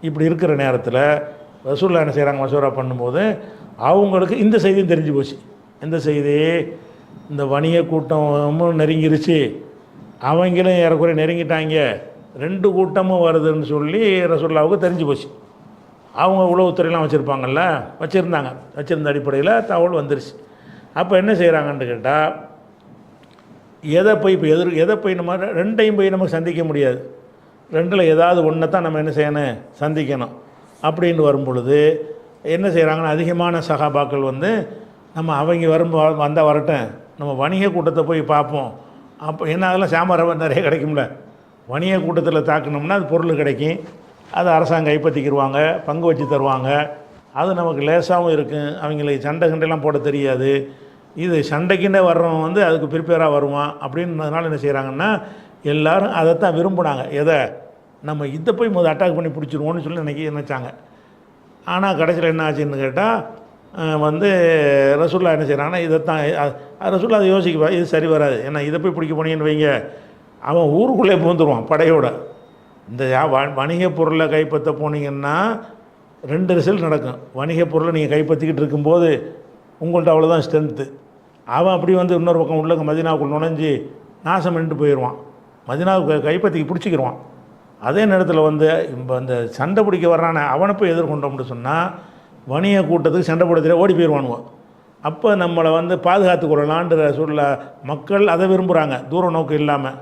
இப்படி இருக்கிற நேரத்தில் ரசூலுல்லாஹ் என்ன செய்கிறாங்க, மசூரா பண்ணும்போது அவங்களுக்கு இந்த செய்தியும் தெரிஞ்சு போச்சு. எந்த செய்தி, இந்த வணிக கூட்டமும் நெருங்கிருச்சு, அவங்களும் ஏறக்குறைய நெருங்கிட்டாங்க, 2 கூட்டமும் வருதுன்னு சொல்லி ரசூலுல்லாஹ்வுக்கு தெரிஞ்சு போச்சு. அவங்க உளவுத்துறையெல்லாம் வச்சுருப்பாங்கள்ல, வச்சுருந்த அடிப்படையில் தகவல் வந்துருச்சு. அப்போ என்ன செய்கிறாங்கன்னு கேட்டால், எதை போய் நம்ம ரெண்டையும் போய் நம்ம சந்திக்க முடியாது, ரெண்டில் ஏதாவது ஒன்றை தான் நம்ம என்ன செய்யணும், சந்திக்கணும். அப்படின்னு வரும் பொழுது என்ன செய்கிறாங்கன்னா, அதிகமான சகாபாக்கள் வந்து நம்ம அவங்க வந்தால் வரட்டும், நம்ம வணிக கூட்டத்தை போய் பார்ப்போம். அப்போ என்ன அதெல்லாம் சாமான் நிறைய கிடைக்கும்ல, வணிக கூட்டத்தில் தாக்கணும்னா அது பொருள் கிடைக்கும், அது அரசாங்கம் கைப்பற்றிக்கிடுவாங்க, பங்கு வச்சு தருவாங்க, அது நமக்கு லேசாகவும் இருக்கும். அவங்களுக்கு சண்டைலாம் போட தெரியாது. இது சண்டைக்குன்னே வர்றவன் வந்து அதுக்கு ப்ரிப்பேராக வருவான். அப்படின்றதுனால என்ன செய்கிறாங்கன்னா எல்லோரும் அதைத்தான் விரும்பினாங்க. எதை நம்ம இதை போய் முதல் அட்டாக் பண்ணி பிடிச்சிருவோன்னு சொல்லி நினச்சாங்க. ஆனால் கடைசியில் என்ன ஆச்சுன்னு கேட்டால் வந்து ரசூலுல்லாஹ் என்ன செய்கிறாங்கன்னா இதைத்தான் ரசூலுல்லாஹ் அதை யோசிக்குவா, இது சரி வராது. ஏன்னா இதை போய் பிடிக்க போனீங்கன்னு வைங்க, அவன் ஊருக்குள்ளே பூந்துருவான் படையோட. இந்த வணிக பொருளை கைப்பற்ற போனீங்கன்னா 2 ரிசல்ட் நடக்கும். வணிக பொருளை நீங்கள் கைப்பற்றிக்கிட்டு இருக்கும்போது உங்கள்கிட்ட அவ்வளோதான் ஸ்ட்ரென்த்து. அவன் அப்படி வந்து இன்னொரு பக்கம் உள்ள மதினாவுக்குள் நுழைஞ்சி நாசம் பண்ணிட்டு போயிடுவான். மதினாவுக்கு கைப்பற்றி பிடிச்சிக்கிடுவான். அதே நேரத்தில் வந்து இப்போ அந்த சண்டை பிடிக்க வர்றானே அவனை போய் எதிர்கொண்டோம்னு சொன்னால் வணிக கூட்டத்துக்கு சண்டை போடுறதுல ஓடி போயிடுவானுவோம். அப்போ நம்மளை வந்து பாதுகாத்துக்கொள்ளலான்ற ரசூலுல்லா மக்கள் அதை விரும்புகிறாங்க. தூர நோக்கு இல்லாமல்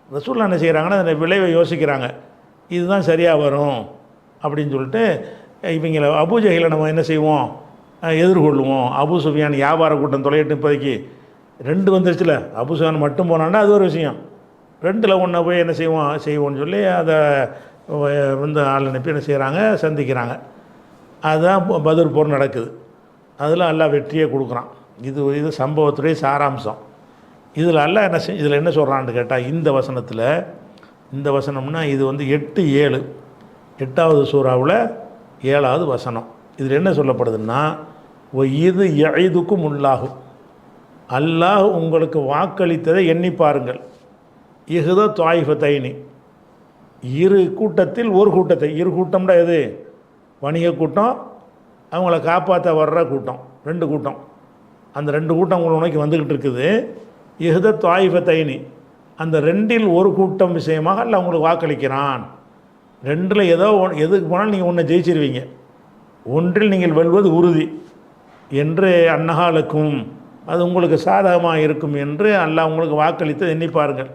ரசூலுல்லா என்ன செய்கிறாங்கன்னா அந்த விளைவை யோசிக்கிறாங்க. இதுதான் சரியாக வரும் அப்படின்னு சொல்லிட்டு இவங்களை அபூஜஹலை நம்ம என்ன செய்வோம், எதிர்கொள்ளுவோம். அபூ சுஃபியான் வியாபார கூட்டம் தொலையிட்டு இப்போதைக்கு 2 வந்துருச்சுல. அபூ சுஃபியான் மட்டும் போனான்னா அது ஒரு விஷயம். 2ல் ஒன்றை போய் என்ன செய்வோம்னு சொல்லி அதை வந்து ஆள் அனுப்பி என்ன செய்கிறாங்க, சந்திக்கிறாங்க. அதுதான் பத்ர் போர் நடக்குது. அதில் அல்லாஹ் வெற்றியை கொடுக்குறான். இது சம்பவத்துடைய சாராம்சம். இதில் அல்லாஹ் இதில் என்ன சொல்கிறான்னு கேட்டால், இந்த வசனம்னா இது வந்து 8-7 8வது சூறாவில் 7வது வசனம். இதில் என்ன சொல்லப்படுதுன்னா, இது யஇதுக்கும் உள்ளாகும், அல்லாஹ் உங்களுக்கு வாக்களித்ததை எண்ணி பாருங்கள். இஹ்த தாயிஃபத்தைனி, 2 கூட்டத்தில் ஒரு கூட்டத்தை. 2 கூட்டம்னா எது? வணிக கூட்டம், அவங்கள காப்பாற்ற வர்ற கூட்டம். 2 கூட்டம். அந்த 2 கூட்டம் உங்களை நோக்கி வந்துக்கிட்டு இருக்குது. இஹ்த தாயிஃபத்தைனி, அந்த 2ல் ஒரு கூட்டம் விஷயமாக அல்ல உங்களுக்கு வாக்களிக்கிறான். 2ல் எதுக்கு போனாலும் நீங்கள் ஒன்றை ஜெயிச்சிருவீங்க, ஒன்றில் நீங்கள் வெல்வது உறுதி என்று அன்னஹாலுக்கும், அது உங்களுக்கு சாதகமாக இருக்கும் என்று அல்லாஹ் உங்களுக்கு வாக்களித்து எண்ணி பாருங்கள்.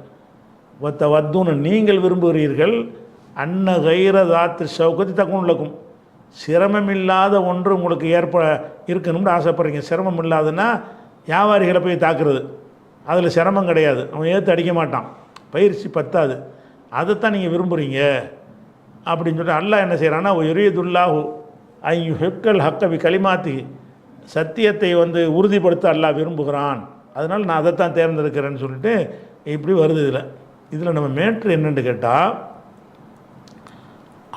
வத்தூன்னு, நீங்கள் விரும்புகிறீர்கள், அன்ன கைர தாத்து சௌகத்தி தக்குனுலக்கும், சிரமமில்லாத ஒன்று உங்களுக்கு இருக்கணும்னு ஆசைப்படுறீங்க. சிரமம் இல்லாதுன்னா வியாபாரிகளை போய் தாக்குறது, அதில் சிரமம் கிடையாது. அவன் ஏற்று அடிக்க மாட்டான், பயிற்சி பத்தாது. அதைத்தான் நீங்கள் விரும்புகிறீங்க அப்படின்னு சொல்லிட்டு அல்லாஹ் என்ன செய்கிறான்னா, யுரீதுல்லாஹு ஐ யுஹிக்கல் ஹக்கபி கலிமாத்தி, சத்தியத்தை வந்து உறுதிப்படுத்த அல்லாஹ் விரும்புகிறான். அதனால் நான் அதைத்தான் தேர்ந்தெடுக்கிறேன்னு சொல்லிட்டு இப்படி வருது. இதில் நம்ம மேட்ரு என்னென்னு கேட்டால்,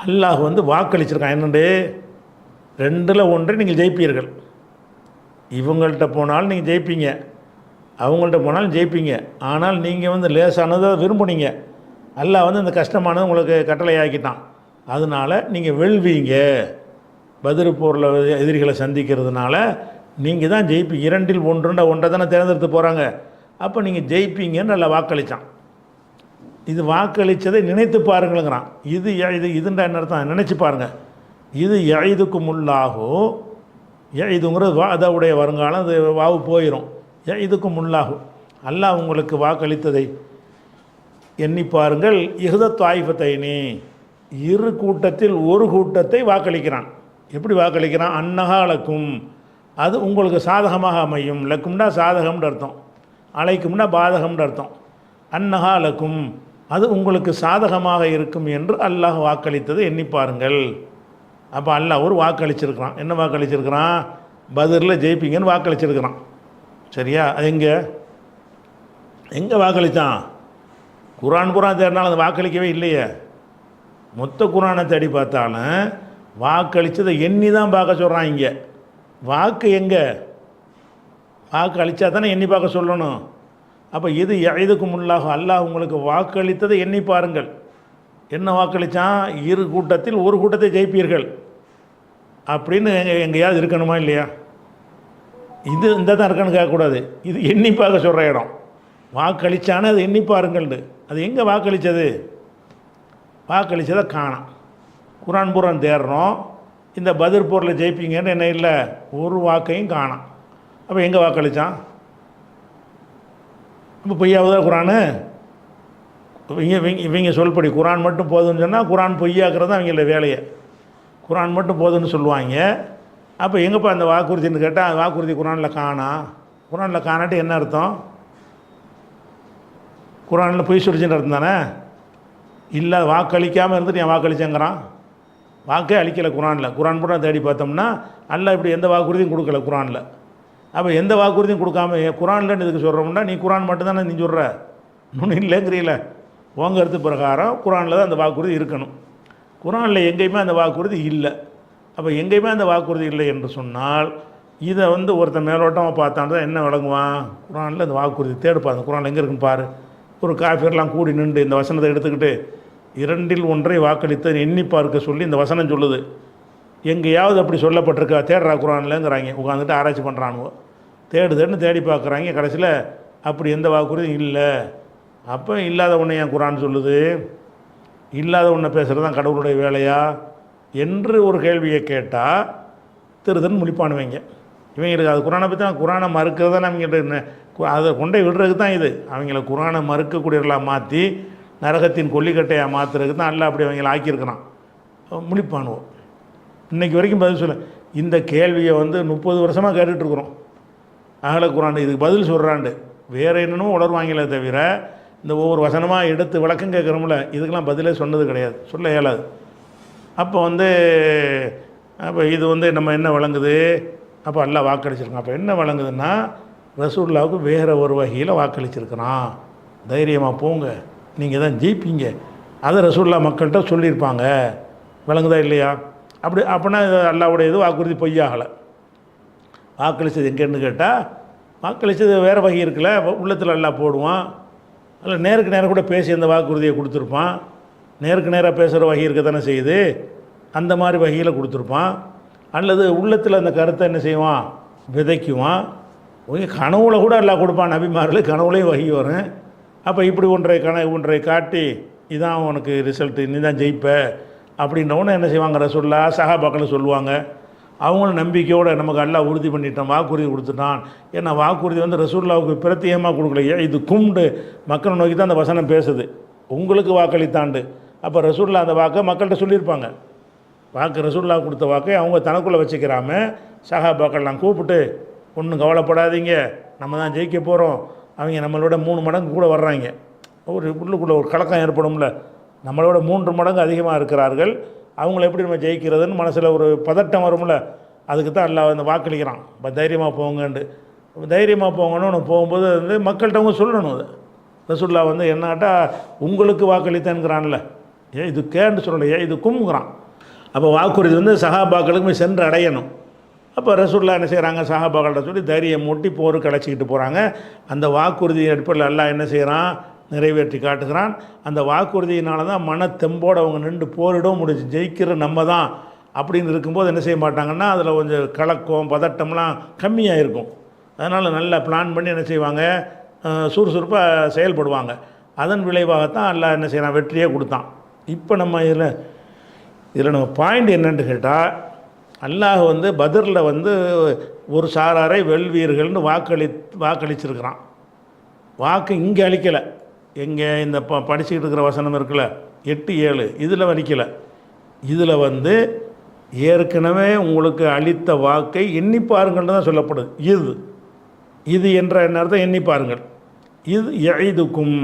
அல்லாஹ் வந்து வாக்களிச்சிருக்கான். என்னண்டு 2ல் ஒன்றை நீங்கள் ஜெயிப்பீர்கள். இவங்கள்ட்ட போனாலும் நீங்கள் ஜெயிப்பீங்க, அவங்கள்ட்ட போனாலும் ஜெயிப்பீங்க. ஆனால் நீங்கள் வந்து லேசானதை விரும்புனீங்க, அல்லாஹ் வந்து இந்த கஷ்டமானது உங்களுக்கு கட்டளை ஆக்கிட்டான். அதனால் நீங்கள் வெல்வீங்க. பத்ர் போரில் எதிரிகளை சந்திக்கிறதுனால நீங்கள் தான் ஜெயிப்பீங்க. 2ல் ஒன்றை தானே தேர்ந்தெடுத்து போகிறாங்க. அப்போ நீங்கள் ஜெயிப்பீங்கன்னு நல்லா வாக்களித்தான். இது வாக்களித்ததை நினைத்து பாருங்களுங்கிறான். இதுன்ற என்ன அர்த்தம், நினச்சி பாருங்கள். இது யஇதுக்கும் உள்ளாகோ, இதுங்கிறது அதாவுடைய வருங்காலம், அது வாவு போயிடும். இதுக்கும் உள்ளாகும், அல்லாஹ் உங்களுக்கு வாக்களித்ததை எண்ணி பாருங்கள். இஹ்த தாயிஃபத்தைனி, 2 கூட்டத்தில் ஒரு கூட்டத்தை வாக்களிக்கிறான். எப்படி வாக்களிக்கிறான்? அன்னஹாலக்கும், அது உங்களுக்கு சாதகமாக அமையும். லக்கும்னா சாதகம்னு அர்த்தம், அலைக்கும்னா பாதகம்னு அர்த்தம். அன்னஹாலக்கும், அது உங்களுக்கு சாதகமாக இருக்கும் என்று அல்லாஹ் வாக்களித்ததை எண்ணி பாருங்கள். அப்போ அல்லாஹ் ஒரு வாக்களிச்சிருக்கிறான். என்ன வாக்களிச்சிருக்கிறான்? பத்ரில் ஜெயிப்பீங்கன்னு வாக்களிச்சிருக்கிறான். சரியா? அது எங்கே வாக்களித்தான்? குரான் தேடினாலும் அது வாக்களிக்கவே இல்லையே. மொத்த குரானை தேடி பார்த்தாலும் வாக்களித்ததை எண்ணி தான் பார்க்க சொல்கிறான். இங்கே வாக்கு எங்கே? வாக்கு அளித்தா தானே எண்ணி பார்க்க சொல்லணும். அப்போ இது யஇதுக்கும் உள்ளாகும், அல்லாஹ் உங்களுக்கு வாக்களித்ததை எண்ணி பாருங்கள். என்ன வாக்களித்தான்? 2 கூட்டத்தில் ஒரு கூட்டத்தை ஜெயிப்பீர்கள் அப்படின்னு எங்கேயாவது இருக்கணுமா இல்லையா? இந்த தான் இருக்கான்னு கேட்கக்கூடாது. இது எண்ணி பார்க்க சொல்கிற இடம். வாக்களித்தானே அது எண்ணி பாருங்கள்னு. அது எங்கே வாக்களித்தது? வாக்களித்ததை காணோம். குரான் தேடுறோம், இந்த பத்ர் போரில் ஜெயிப்பீங்கன்னு என்ன இல்லை, ஒரு வாக்கையும் காணோம். அப்போ எங்கே வாக்களித்தான்? இப்போ பொய்யாவதா குரானு? இவங்க சொல்படி குரான் மட்டும் போதுன்னு சொன்னால் குரான் பொய்யாக்குறது தான் அவங்கள வேலையை. குரான் மட்டும் போதுன்னு சொல்லுவாங்க. அப்போ எங்கேப்பா அந்த வாக்குறுதின்னு கேட்டால், அந்த வாக்குறுதி குரானில் காணா. குரானில் காணாட்டி என்ன அர்த்தம்? குரானில் பொய் சொல்லிச்சுன்னு அர்த்தம் தானே. இல்லை, வாக்களிக்காமல் இருந்துட்டு என் வாக்களிச்சேங்கிறான். வாக்கே அளிக்கலை குரானில். குரான் பூரா தேடி பார்த்தோம்னா அல்லாஹ் இப்படி எந்த வாக்குறுதியும் கொடுக்கல குரானில். அப்போ எந்த வாக்குறுதியும் கொடுக்காம குரானில்னு இதுக்கு சொல்கிறோம்னா, நீ குரான் மட்டும்தானே நீ சொல்கிற, இன்னொன்று இல்லைங்கிறீங்கள. உங்க கருத்து பிரகாரம் குரானில் தான் அந்த வாக்குறுதி இருக்கணும். குரானில் எங்கேயுமே அந்த வாக்குறுதி இல்லை. அப்போ எங்கேயுமே அந்த வாக்குறுதி இல்லை என்று சொன்னால், இதை ஒருத்தன் மேலோட்டமாக பார்த்தான் தான் என்ன விளங்குவான்? குரானில் அந்த வாக்குறுதி தேடுப்பா, அந்த குரானில் எங்கே இருக்குன்னு பாரு, ஒரு காஃபிர்லாம் கூடி நின்று இந்த வசனத்தை எடுத்துக்கிட்டு 2இல் 1 வாக்களித்து எண்ணி பார்க்க சொல்லி இந்த வசனம் சொல்லுது. எங்கேயாவது அப்படி சொல்லப்பட்டிருக்கா? தேடுறா குரான்லங்கிறாங்க. உட்காந்துட்டு ஆராய்ச்சி பண்ணுறானுவோ, தேடுன்னு தேடி பார்க்குறாங்க. கடைசியில் அப்படி எந்த வாக்குறுதியும் இல்லை. அப்போ இல்லாத ஒன்றை ஏன் குரான் சொல்லுது? இல்லாத ஒன்றை பேசுகிறது தான் கடவுளுடைய வேலையா என்று ஒரு கேள்வியை கேட்டால் திருதன் முழிப்பானுவீங்க. இவங்களுக்கு அது குரானை பற்றி தான், குரானை மறுக்கிறது தான் அவங்கள்ட்ட அதை கொண்டே விடுறதுக்கு தான் இது. அவங்கள குரானை மறுக்கக்கூடியவர்களாக மாற்றி நரகத்தின் கொல்லிக்கட்டையாக மாற்றுறதுக்கு தான் அல்ல அப்படி அவங்கள ஆக்கியிருக்கிறான். முழிப்பானுவோம். இன்றைக்கி வரைக்கும் பதில் சொல்ல. இந்த கேள்வியை 30 வருஷமாக கேட்டுட்ருக்குறோம். அகல குரான் இதுக்கு பதில் சொல்கிறாண்டு வேறு என்னென்னமோ உணர்வாங்களே தவிர இந்த ஒவ்வொரு வசனமாக எடுத்து விளக்கம் கேட்குறோம்ல, இதுக்கெல்லாம் பதிலே சொன்னது கிடையாது, சொல்ல இயலாது. அப்போ அப்போ இது நம்ம என்ன வழங்குது? அப்போ எல்லாம் வாக்களிச்சிருக்கான். அப்போ என்ன வழங்குதுன்னா ரசூலுல்லாவுக்கு வேறு ஒரு வகையில் வாக்களிச்சிருக்கிறான். தைரியமாக போங்க, நீங்கள் தான் ஜெயிப்பீங்க. அதை ரசூலுல்லாஹ் மக்கள்கிட்ட சொல்லியிருப்பாங்க. விளங்குதா இல்லையா? அப்படின்னா அல்லாவுடைய இது வாக்குறுதி பொய்யாகலை. வாக்களித்தது எங்கேன்னு கேட்டால், வாக்களித்தது வேறு வகை இருக்குல்ல, உள்ளத்தில் எல்லாம் போடுவான். அதில் நேருக்கு நேராக கூட பேசி அந்த வாக்குறுதியை கொடுத்துருப்பான். நேருக்கு நேராக பேசுகிற வகை இருக்க தானே செய்யுது, அந்த மாதிரி வகையில் கொடுத்துருப்பான். அல்லது உள்ளத்தில் அந்த கருத்தை என்ன செய்வான்? விதைக்குவான். கனவுல கூட எல்லாம் கொடுப்பான். நபிமார்கள் கனவுலையும் வகை வரும். அப்போ இப்படி ஒன்றை காட்டி இதான் உனக்கு ரிசல்ட்டு, நீ தான் ஜெயிப்ப அப்படின்னோன்னு என்ன செய்வாங்க? ரசூலுல்லாஹ் சஹாபாக்கள் சொல்லுவாங்க. அவங்களும் நம்பிக்கையோடு நமக்கு அல்லாஹ் உறுதி பண்ணிட்டான், வாக்குறுதி கொடுத்துட்டான். ஏன்னா வாக்குறுதி ரசூலுல்லாஹ்வுக்கு பிரத்யேகமாக கொடுக்கலையே, இது கும்டு மக்களை நோக்கி தான் அந்த வசனம் பேசுது. உங்களுக்கு வாக்களித்தாண்டு. அப்போ ரசூலுல்லாஹ் அந்த வாக்கை மக்கள்கிட்ட சொல்லியிருப்பாங்க. வாக்கு ரசூலுல்லாஹ் கொடுத்த வாக்கை அவங்க தனக்குள்ளே வச்சுக்கிறாம சஹாபாக்கள்லாம் கூப்பிட்டு, ஒன்றும் கவலைப்படாதீங்க, நம்ம தான் ஜெயிக்க போகிறோம். அவங்க நம்மளோட 3 மடங்கு கூட வர்றாங்க. உள்ளுக்குள்ளே ஒரு கலக்கம் ஏற்படும்ல, நம்மளோட 3 மடங்கு அதிகமாக இருக்கிறார்கள், அவங்கள எப்படி நம்ம ஜெயிக்கிறதுன்னு மனசில் ஒரு பதட்டம் வரும்ல. அதுக்கு தான் அல்லாஹ் வாக்களிக்கிறான். இப்போ தைரியமாக போங்கன்ட்டு. தைரியமாக போங்கன்னு போகும்போது மக்கள்கிட்ட அவங்க சொல்லணும். அது ரசூலுல்லாஹ் என்னாட்டா உங்களுக்கு வாக்களித்தேங்கிறான்ல, இது கேன்னு சொல்லலை, இது கும்ங்கிறான். அப்போ வாக்குறுதி சஹாபாக்களுக்குமே சென்று அடையணும். அப்போ ரசூலுல்லாஹ் என்ன செய்கிறாங்க? சஹாபாக்கள்கிட்ட சொல்லி தைரியம் மூட்டி போருக்கு அழைச்சிக்கிட்டு போகிறாங்க. அந்த வாக்குறுதி அடிப்படையில் அல்லாஹ் என்ன செய்கிறான்? நிறைவேற்றி காட்டுகிறான். அந்த வாக்குறுதியினால தான் மனத்தெம்போடு அவங்க நின்று போரிடவும் முடிஞ்சு, ஜெயிக்கிற நம்ம தான் அப்படின்னு இருக்கும்போது என்ன செய்ய மாட்டாங்கன்னா அதில் கொஞ்சம் கலக்கம் பதட்டம்லாம் கம்மியாக இருக்கும். அதனால் நல்லா பிளான் பண்ணி என்ன செய்வாங்க? சுறுசுறுப்பாக செயல்படுவாங்க. அதன் விளைவாகத்தான் அல்லாஹ் என்ன செய்கிறான்? வெற்றியே கொடுத்தான். இப்போ நம்ம இதில் நம்ம பாயிண்ட் என்னென்னு கேட்டால், அல்லாஹ் பத்ரில் ஒரு சாராரை வெல்வீர்கள்னு வாக்களிச்சிருக்கிறான். வாக்கு இங்கே அளிக்கலை. எங்கே இந்த படிச்சுக்கிட்டு இருக்கிற வசனம் இருக்குல்ல 8-7 இதில் அளிக்கலை. இதில் ஏற்கனவே உங்களுக்கு அளித்த வாக்கை எண்ணி பாருங்கள்னு தான் சொல்லப்படுது. இது என்ற அர்த்தம் எண்ணி பாருங்கள். இது எய்துக்கும்,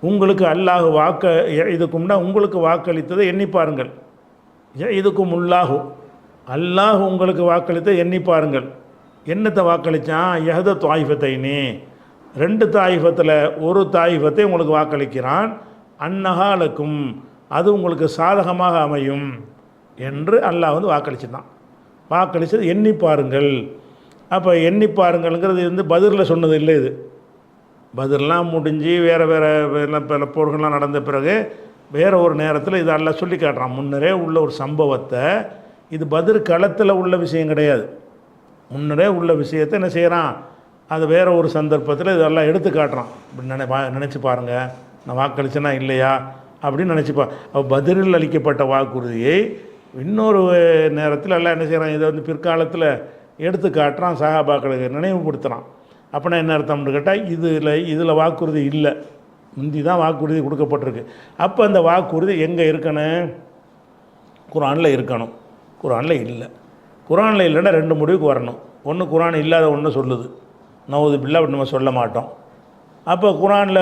உங்களுக்கு அல்லாஹ் எய்துக்கும்னா உங்களுக்கு வாக்களித்ததை எண்ணி பாருங்கள். எய்துக்கும் அல்லாஹ் உங்களுக்கு வாக்களித்த எண்ணி பாருங்கள். என்னத்தை வாக்களித்தான்? யஹத தாயிஃபத்தைனே, 2 தாயிஃபத்தில் ஒரு தாயிஃபத்தை உங்களுக்கு வாக்களிக்கிறான். அன்னஹாலக்கும், அது உங்களுக்கு சாதகமாக அமையும் என்று அல்லாஹ் வாக்களிச்சுதான். வாக்களித்தது எண்ணி பாருங்கள். அப்போ எண்ணி பாருங்கள்ங்கிறது பத்ரில் சொன்னது இல்லை. இது பத்ர்லாம் முடிஞ்சு வேறு போர்கள்லாம் நடந்த பிறகு வேறு ஒரு நேரத்தில் இது அல்லாஹ் சொல்லி காட்டுறான். முன்னரே உள்ள ஒரு சம்பவத்தை, இது பத்ர் களத்தில் உள்ள விஷயம் கிடையாது. முன்னரே உள்ள விஷயத்தை என்ன செய்கிறான்? அது வேறு ஒரு சந்தர்ப்பத்தில் இதெல்லாம் எடுத்து காட்டுறான். இப்படி நினச்சி பாருங்கள், நான் வாக்களிச்சேன்னா இல்லையா அப்படின்னு நினச்சிப்பா. அப்போ பத்ரில் அளிக்கப்பட்ட வாக்குறுதியை இன்னொரு நேரத்தில் எல்லாம் என்ன செய்கிறான்? இதை பிற்காலத்தில் எடுத்து காட்டுறான், சஹாபாக்களுக்கு நினைவுபடுத்துகிறான். அப்படின்னா என்ன அர்த்தம்னு கேட்டால், இதில் வாக்குறுதி இல்லை, முந்தி தான் வாக்குறுதி கொடுக்கப்பட்டிருக்கு. அப்போ அந்த வாக்குறுதி எங்கே இருக்கணும்? குர்ஆனில் இருக்கணும். குர்ஆனில் இல்லை. குர்ஆனில் இல்லைன்னா 2 முடிவுக்கு வரணும். ஒன்று குர்ஆன் இல்லாத ஒன்று சொல்லுது, நவுது பில்லா அப்படி நம்ம சொல்ல மாட்டோம். அப்போ குர்ஆனில்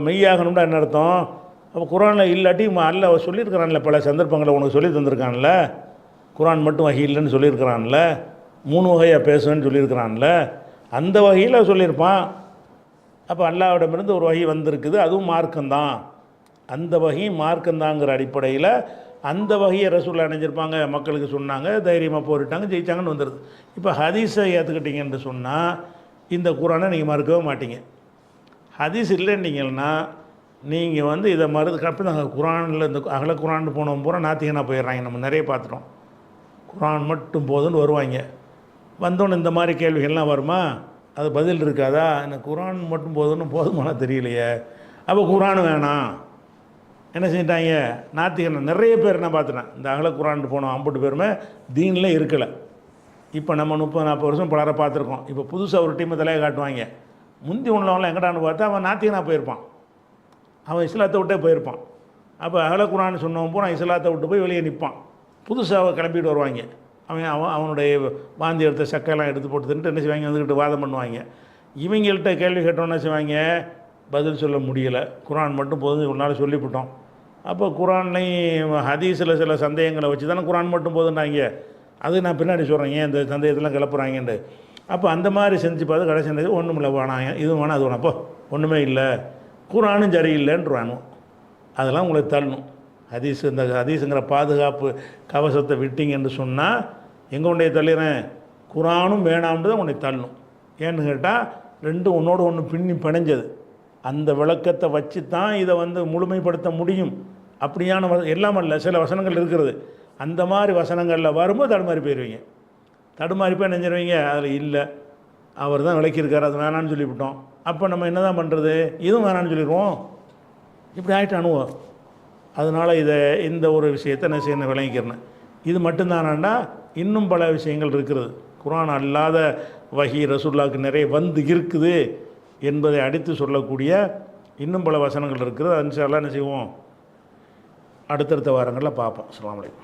மெய்யாகணும்னா என்ன அர்த்தம்? அப்போ குர்ஆனில் இல்லாட்டி அல்லாஹ் சொல்லியிருக்கிறான்ல, பல சந்தர்ப்பங்களை உனக்கு சொல்லி தந்திருக்கான்ல. குர்ஆன் மட்டும் வகை இல்லைன்னு சொல்லியிருக்கிறான்ல, 3 வகையாக பேசுவேன்னு சொல்லியிருக்கிறான்ல, அந்த வகையில் சொல்லியிருப்பான். அப்போ அல்லாஹ்விடமிருந்து ஒரு வகை வந்திருக்குது, அதுவும் மார்க்கம்தான். அந்த வகையும் மார்க்கந்தாங்கிற அடிப்படையில் அந்த வகையை ரசூலுல்லாஹ் அணிஞ்சிருப்பாங்க, மக்களுக்கு சொன்னாங்க, தைரியமாக போரிட்டாங்க, ஜெயிச்சாங்கன்னு வந்துடுது. இப்போ ஹதீஸை ஏற்றுக்கிட்டீங்கன்னு சொன்னால் இந்த குர்ஆனை நீங்கள் மறுக்கவே மாட்டீங்க. ஹதீஸ் இல்லைன்னீங்கன்னா நீங்கள் வந்து இதை அப்போ நாங்கள் குரானில் இந்த அகல குரான் போனவங்க பூரா நாத்திகனாக போயிடுறாங்க. நம்ம நிறைய பார்த்துட்டோம். குரான் மட்டும் போதுன்னு வருவாங்க. வந்தோன்னு இந்த மாதிரி கேள்விகள்லாம் வருமா? அது பதில் இருக்காதா? எனக்கு குரான் மட்டும் போதுன்னு போதுமானா தெரியலையே. அப்போ குரான் வேணாம். என்ன செஞ்சிட்டாங்க? நாத்திகன் நிறைய பேர் நான் பார்த்துட்டேன். இந்த அகல குரான் போனோம் 50 பேருமே தீனில் இருக்கலை. இப்போ நம்ம 30-40 வருஷம் பலரை பார்த்துருக்கோம். இப்போ புதுசாக ஒரு டீமை தலையை காட்டுவாங்க. முந்தி உள்ளவங்களாம் எங்கடான்னு பார்த்தா அவன் நாத்திகனாக போயிருப்பான். அவன் இஸ்லாத்தை விட்டே போயிருப்பான். அப்போ அகல குரான் சொன்னவன் பூரா இஸ்லாத்தை விட்டு போய் வெளியே நிற்பான். புதுசாக கிளம்பிட்டு வருவாங்க. அவனுடைய வாந்தி எடுத்த சக்கையெல்லாம் எடுத்து போட்டு தின்ட்டு என்ன செய்வாங்க? வந்துக்கிட்டு வாதம் பண்ணுவாங்க. இவங்கள்ட்ட கேள்வி கேட்டோன்னு செய்வாங்க, பதில் சொல்ல முடியலை. குரான் மட்டும் போதும் ஒரு நாள் சொல்லிவிட்டோம். அப்போ குரான்லையும் ஹதீஸில் சில சந்தேகங்களை வச்சு தானே குரான் மட்டும் போதுன்னாங்க. அது நான் பின்னாடி சொல்கிறேன் ஏன் இந்த சந்தேகத்தெல்லாம் கிளப்புறாங்கன்ட்டு. அப்போ அந்த மாதிரி செஞ்சு பார்த்து கடைசி ஒன்றும் இல்லை வேணாங்க, இதுவும் வேணாம் அது வேணாம், அப்போ ஒன்றுமே இல்லை, குரானும் சரியில்லைன்றானோ. அதெல்லாம் உங்களை தள்ளணும். இந்த ஹதீஸுங்கிற பாதுகாப்பு கவசத்தை விட்டீங்கன்னு சொன்னால் எங்கே உன்னைய தள்ளிறேன்? குரானும் வேணாம்னு தான் உன்னை தள்ளணும். ஏன்னு கேட்டால் ரெண்டும் ஒன்றோடு ஒன்று பின்னி பிணைஞ்சது. அந்த விளக்கத்தை வச்சு தான் இதை வந்து முழுமைப்படுத்த முடியும். அப்படியான எல்லாம் அல்ல, சில வசனங்கள் இருக்கிறது. அந்த மாதிரி வசனங்களில் வரும்போது தடுமாறி போயிடுவீங்க. தடுமாறி போய் நினைஞ்சிருவீங்க, அதில் இல்லை, அவர் தான் விளக்கியிருக்கார், அது வேணான்னு சொல்லிவிட்டோம். அப்போ நம்ம என்ன தான் பண்ணுறது? இதுவும் வேணான்னு சொல்லிடுவோம். இப்படி ஆகிட்டு அனுபவம். அதனால் இந்த ஒரு விஷயத்தை நான் செய்ய விளங்கிக்கிறேன். இது மட்டும்தானாண்டா இன்னும் பல விஷயங்கள் இருக்கிறது. குர்ஆன் அல்லாத வஹி ரசூலுல்லாஹ்க்கு நிறைய வந்து இருக்குது என்பதை அடித்து சொல்லக்கூடிய இன்னும் பல வசனங்கள் இருக்குது. இன்ஷா அல்லாஹ் என்ன செய்வோம்? அடுத்தடுத்த வாரங்களில் பார்ப்போம். அஸ்ஸலாமு அலைக்கும்.